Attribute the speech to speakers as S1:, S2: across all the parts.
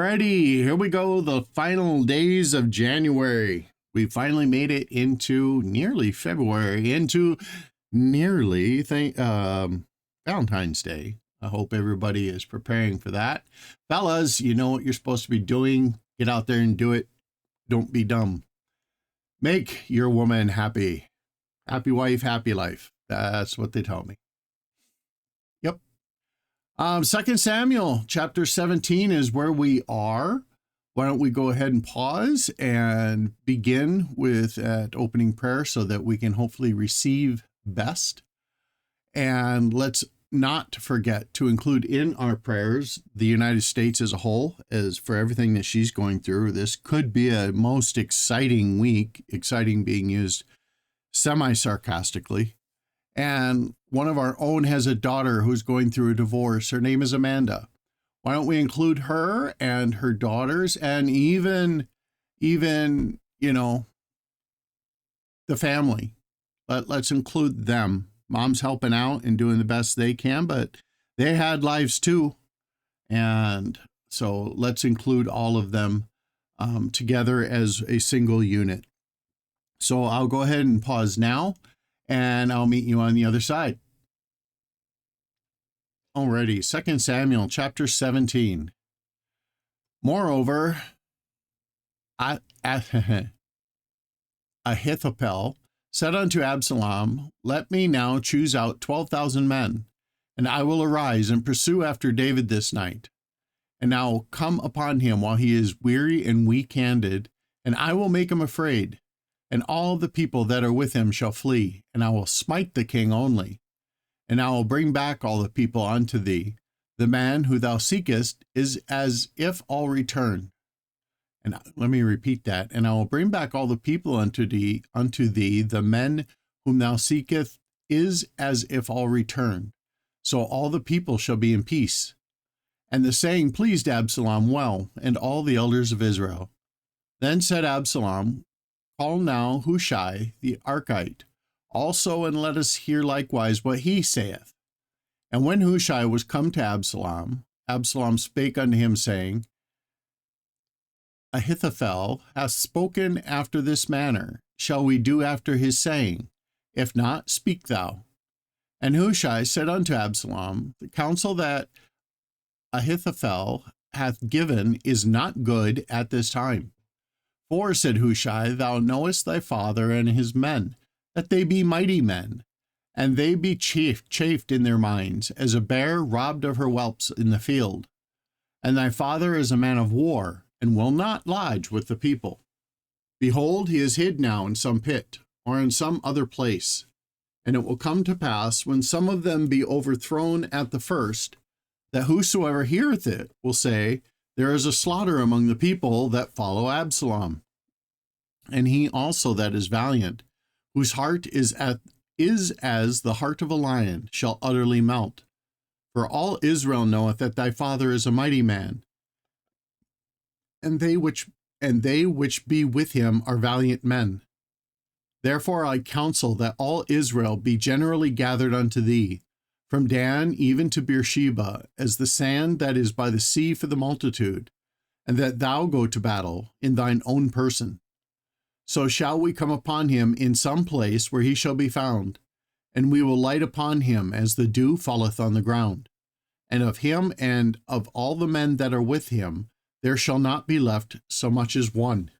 S1: Alrighty, here we go. The final days of January. We finally made it into nearly February, into nearly Valentine's Day. I hope everybody is preparing for that. Fellas, you know what you're supposed to be doing. Get out there and do it. Don't be dumb. Make your woman happy. Happy wife, happy life. That's what they tell me. Yep. 2 Samuel chapter 17 is where we are. Why don't we go ahead and pause and begin with that opening prayer so that we can hopefully receive best. And let's not forget to include in our prayers the United States as a whole, as for everything that she's going through. This could be a most exciting week, exciting being used semi-sarcastically. And one of our own has a daughter who's going through a divorce. Her name is Amanda. Why don't we include her and her daughters and even, you know, the family. Let's include them. Mom's helping out and doing the best they can, but they had lives too. And so let's include all of them together as a single unit. So I'll go ahead and pause now, and I'll meet you on the other side. Alrighty, 2 Samuel chapter 17. Moreover, Ahithophel said unto Absalom, Let me now choose out 12,000 men, and I will arise and pursue after David this night. And I will come upon him while he is weary and weak-handed, and I will make him afraid. And all the people that are with him shall flee, and I will smite the king only. And I will bring back all the people unto thee. The man who thou seekest is as if all return. And let me repeat that. And I will bring back all the people unto thee. The men whom thou seekest is as if all return. So all the people shall be in peace. And the saying pleased Absalom well, and all the elders of Israel. Then said Absalom, Call now Hushai the Archite also, and let us hear likewise what he saith. And when Hushai was come to Absalom, Absalom spake unto him, saying, Ahithophel hath spoken after this manner. Shall we do after his saying? If not, speak thou. And Hushai said unto Absalom, The counsel that Ahithophel hath given is not good at this time. For, said Hushai, thou knowest thy father and his men, that they be mighty men, and they be chafed in their minds, as a bear robbed of her whelps in the field. And thy father is a man of war, and will not lodge with the people. Behold, he is hid now in some pit, or in some other place. And it will come to pass, when some of them be overthrown at the first, that whosoever heareth it will say, There is a slaughter among the people that follow Absalom. And he also that is valiant, whose heart is as the heart of a lion, shall utterly melt. For all Israel knoweth that thy father is a mighty man, and they which be with him are valiant men. Therefore I counsel that all Israel be generally gathered unto thee, from Dan even to Beersheba, as the sand that is by the sea for the multitude, and that thou go to battle in thine own person. So shall we come upon him in some place where he shall be found, and we will light upon him as the dew falleth on the ground. And of him and of all the men that are with him there shall not be left so much as one.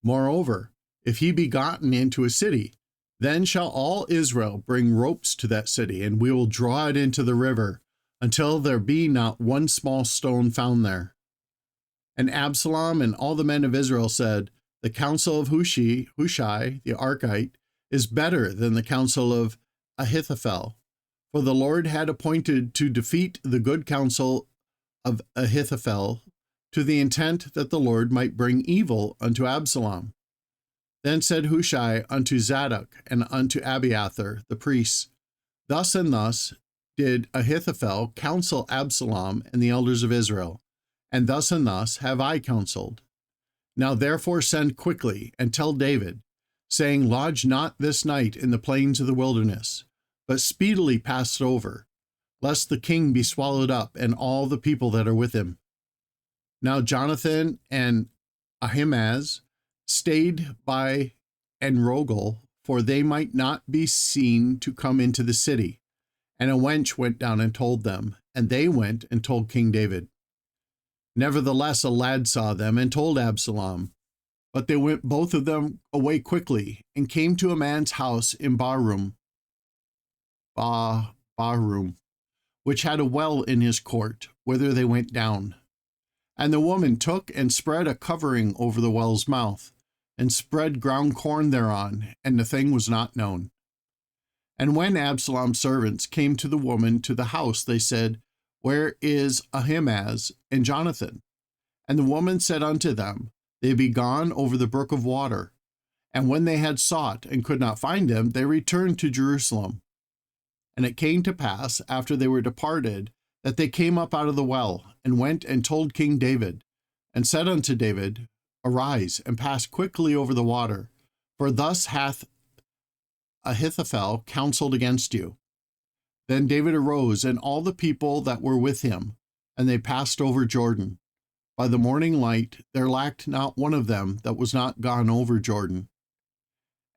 S1: Moreover, if he be gotten into a city, then shall all Israel bring ropes to that city, and we will draw it into the river, until there be not one small stone found there. And Absalom and all the men of Israel said, The counsel of Hushai the Archite is better than the counsel of Ahithophel. For the Lord had appointed to defeat the good counsel of Ahithophel, to the intent that the Lord might bring evil unto Absalom. Then said Hushai unto Zadok and unto Abiathar the priests, Thus and thus did Ahithophel counsel Absalom and the elders of Israel, and thus have I counseled. Now therefore send quickly, and tell David, saying, Lodge not this night in the plains of the wilderness, but speedily pass it over, lest the king be swallowed up, and all the people that are with him. Now Jonathan and Ahimaaz stayed by Enrogel, for they might not be seen to come into the city. And a wench went down and told them, and they went and told King David. Nevertheless, a lad saw them and told Absalom. But they went both of them away quickly, and came to a man's house in Barum, which had a well in his court, whither they went down. And the woman took and spread a covering over the well's mouth, and spread ground corn thereon, and the thing was not known. And when Absalom's servants came to the woman to the house, they said, Where is Ahimaaz and Jonathan? And the woman said unto them, They be gone over the brook of water. And when they had sought and could not find them, they returned to Jerusalem. And it came to pass, after they were departed, that they came up out of the well, and went and told King David, and said unto David, Arise, and pass quickly over the water, for thus hath Ahithophel counseled against you. Then David arose, and all the people that were with him, and they passed over Jordan. By the morning light there lacked not one of them that was not gone over Jordan.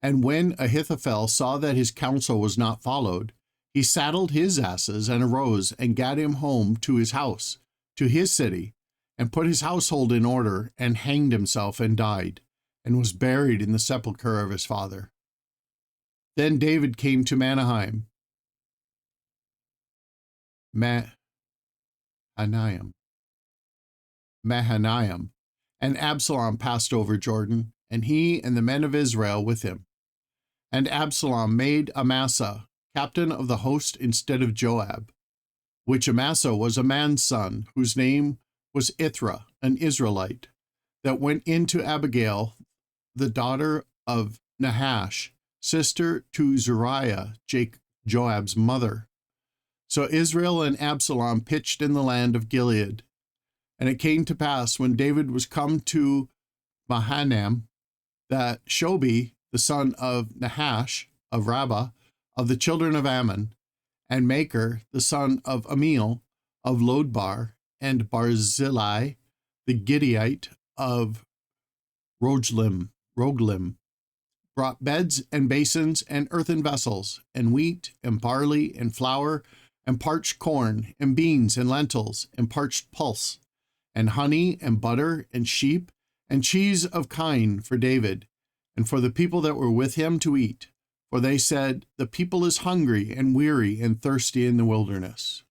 S1: And when Ahithophel saw that his counsel was not followed, he saddled his asses and arose and gat him home to his house, to his city, and put his household in order, and hanged himself and died, and was buried in the sepulchre of his father. Then David came to Mahanaim, and Absalom passed over Jordan, and he and the men of Israel with him. And Absalom made Amasa captain of the host instead of Joab, which Amasa was a man's son, whose name was Ithra, an Israelite, that went into Abigail, the daughter of Nahash, sister to Zeruiah, Joab's mother. So Israel and Absalom pitched in the land of Gilead. And it came to pass, when David was come to Mahanaim, that Shobi, the son of Nahash, of Rabbah, of the children of Ammon, and Maker, the son of Amiel, of Lodbar, and Barzillai, the Gittite of Roglim, brought beds and basins and earthen vessels, and wheat and barley and flour, and parched corn, and beans and lentils, and parched pulse, and honey and butter, and sheep, and cheese of kine for David, and for the people that were with him to eat. For they said, The people is hungry and weary and thirsty in the wilderness.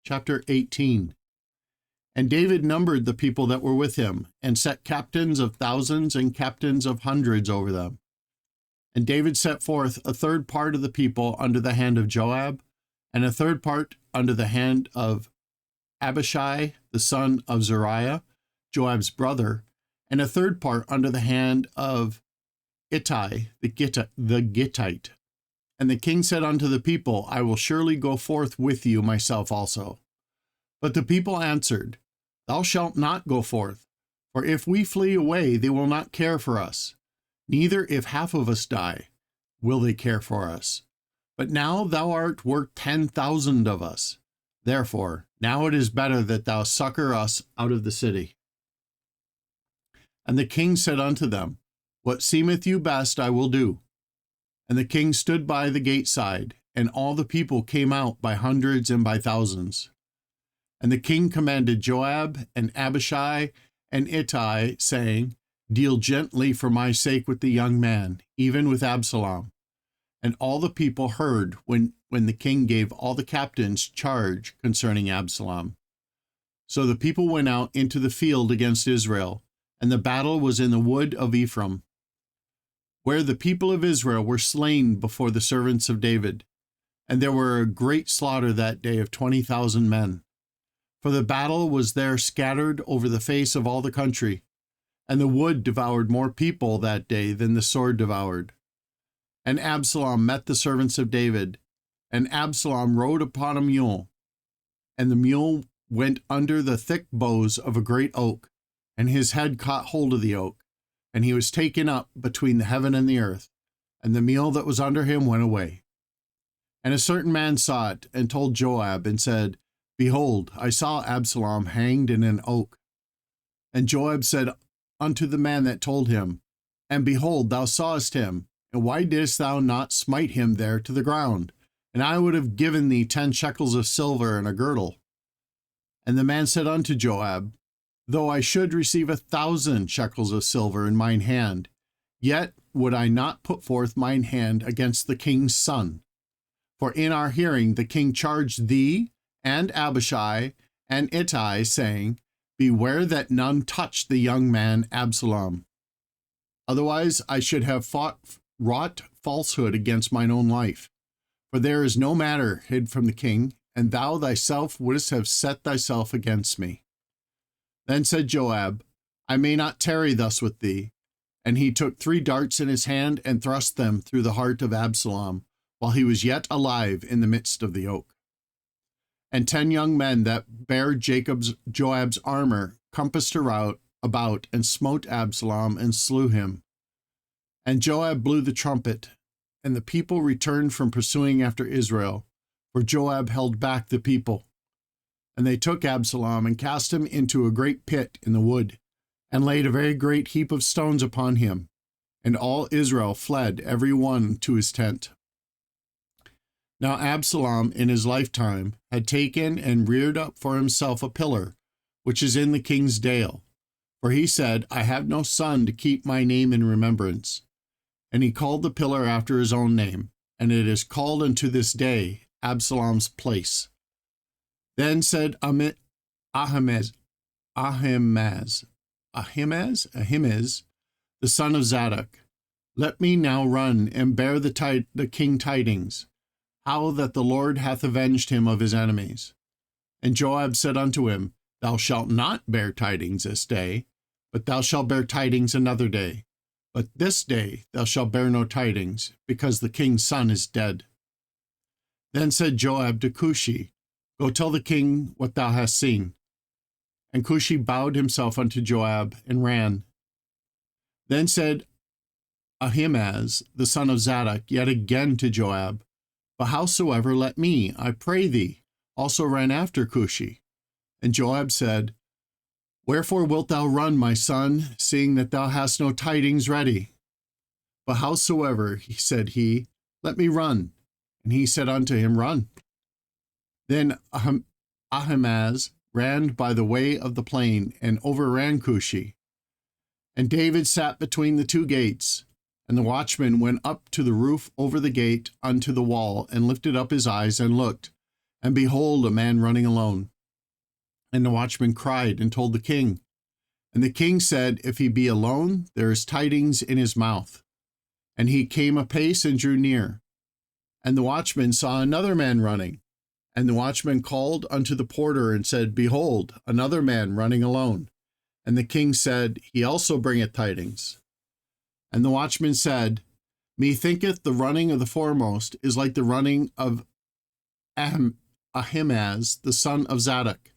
S1: Chapter 18. And David numbered the people that were with him, and set captains of thousands and captains of hundreds over them. And David set forth a third part of the people under the hand of Joab, and a third part under the hand of Abishai, the son of Zeruiah, Joab's brother, and a third part under the hand of Ittai, the Gittite. And the king said unto the people, I will surely go forth with you myself also. But the people answered, Thou shalt not go forth, for if we flee away, they will not care for us. Neither if half of us die, will they care for us. But now thou art worth 10,000 of us. Therefore, now it is better that thou succor us out of the city. And the king said unto them, What seemeth you best I will do. And the king stood by the gate side, and all the people came out by hundreds and by thousands. And the king commanded Joab and Abishai and Ittai, saying, Deal gently for my sake with the young man, even with Absalom. And all the people heard when the king gave all the captains charge concerning Absalom. So the people went out into the field against Israel, and the battle was in the wood of Ephraim, where the people of Israel were slain before the servants of David. And there were a great slaughter that day of 20,000 men. For the battle was there scattered over the face of all the country, and the wood devoured more people that day than the sword devoured. And Absalom met the servants of David, and Absalom rode upon a mule, and the mule went under the thick boughs of a great oak, and his head caught hold of the oak, and he was taken up between the heaven and the earth, and the mule that was under him went away. And a certain man saw it, and told Joab, and said, Behold, I saw Absalom hanged in an oak. And Joab said unto the man that told him, And behold, thou sawest him, and why didst thou not smite him there to the ground? And I would have given thee 10 shekels of silver and a girdle. And the man said unto Joab, Though I should receive 1,000 shekels of silver in mine hand, yet would I not put forth mine hand against the king's son. For in our hearing the king charged thee and Abishai and Ittai, saying, Beware that none touch the young man Absalom. Otherwise I should have wrought falsehood against mine own life. For there is no matter hid from the king, and thou thyself wouldst have set thyself against me. Then said Joab, I may not tarry thus with thee. And he took 3 darts in his hand and thrust them through the heart of Absalom, while he was yet alive in the midst of the oak. And 10 young men that bare Joab's armor compassed about and smote Absalom and slew him. And Joab blew the trumpet, and the people returned from pursuing after Israel, for Joab held back the people. And they took Absalom and cast him into a great pit in the wood, and laid a very great heap of stones upon him. And all Israel fled, every one to his tent. Now Absalom in his lifetime had taken and reared up for himself a pillar, which is in the king's dale. For he said, I have no son to keep my name in remembrance. And he called the pillar after his own name, and it is called unto this day Absalom's place. Then said Ahimaaz, the son of Zadok, Let me now run and bear the king tidings, how that the Lord hath avenged him of his enemies. And Joab said unto him, Thou shalt not bear tidings this day, but thou shalt bear tidings another day. But this day thou shalt bear no tidings, because the king's son is dead. Then said Joab to Cushi, Go tell the king what thou hast seen. And Cushi bowed himself unto Joab and ran. Then said Ahimaaz, the son of Zadok, yet again to Joab, But howsoever, let me, I pray thee, also run after Cushi. And Joab said, Wherefore wilt thou run, my son, seeing that thou hast no tidings ready? But howsoever, said he, let me run. And he said unto him, Run. Then Ahimaaz ran by the way of the plain, and overran Cushi. And David sat between the 2 gates. And the watchman went up to the roof over the gate unto the wall, and lifted up his eyes, and looked, and behold, a man running alone. And the watchman cried, and told the king. And the king said, If he be alone, there is tidings in his mouth. And he came apace and drew near. And the watchman saw another man running. And the watchman called unto the porter, and said, Behold, another man running alone. And the king said, He also bringeth tidings. And the watchman said, Methinketh the running of the foremost is like the running of Ahimaaz, the son of Zadok.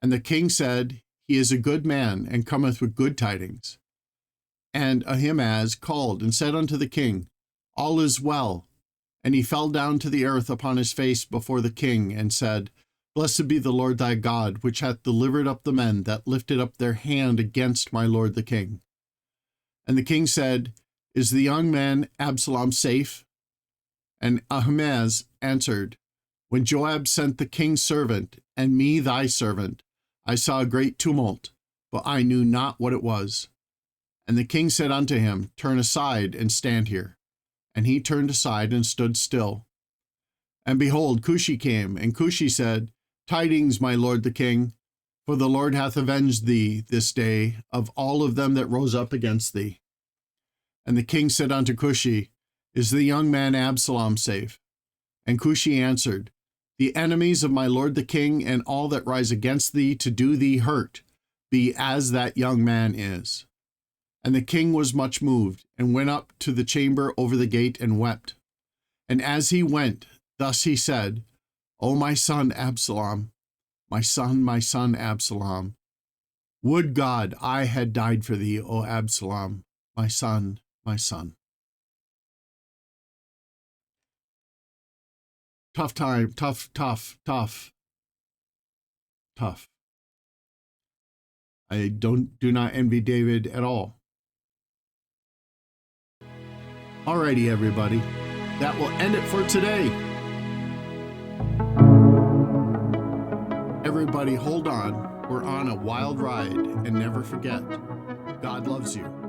S1: And the king said, He is a good man, and cometh with good tidings. And Ahimaaz called and said unto the king, All is well. And he fell down to the earth upon his face before the king, and said, Blessed be the Lord thy God, which hath delivered up the men that lifted up their hand against my lord the king. And the king said, Is the young man Absalom safe? And Ahimaaz answered, When Joab sent the king's servant, and me thy servant, I saw a great tumult, but I knew not what it was. And the king said unto him, Turn aside and stand here. And he turned aside and stood still. And behold, Cushi came, and Cushi said, Tidings, my lord the king, for the Lord hath avenged thee this day of all of them that rose up against thee. And the king said unto Cushi, Is the young man Absalom safe? And Cushi answered, The enemies of my lord the king, and all that rise against thee to do thee hurt, be as that young man is. And the king was much moved, and went up to the chamber over the gate, and wept. And as he went, thus he said, O my son Absalom, my son Absalom, would God I had died for thee, O Absalom, my son, my son. Tough time, tough. tough. I do not envy David at all. Alrighty, everybody. That will end it for today. Everybody hold on. We're on a wild ride, and never forget, God loves you.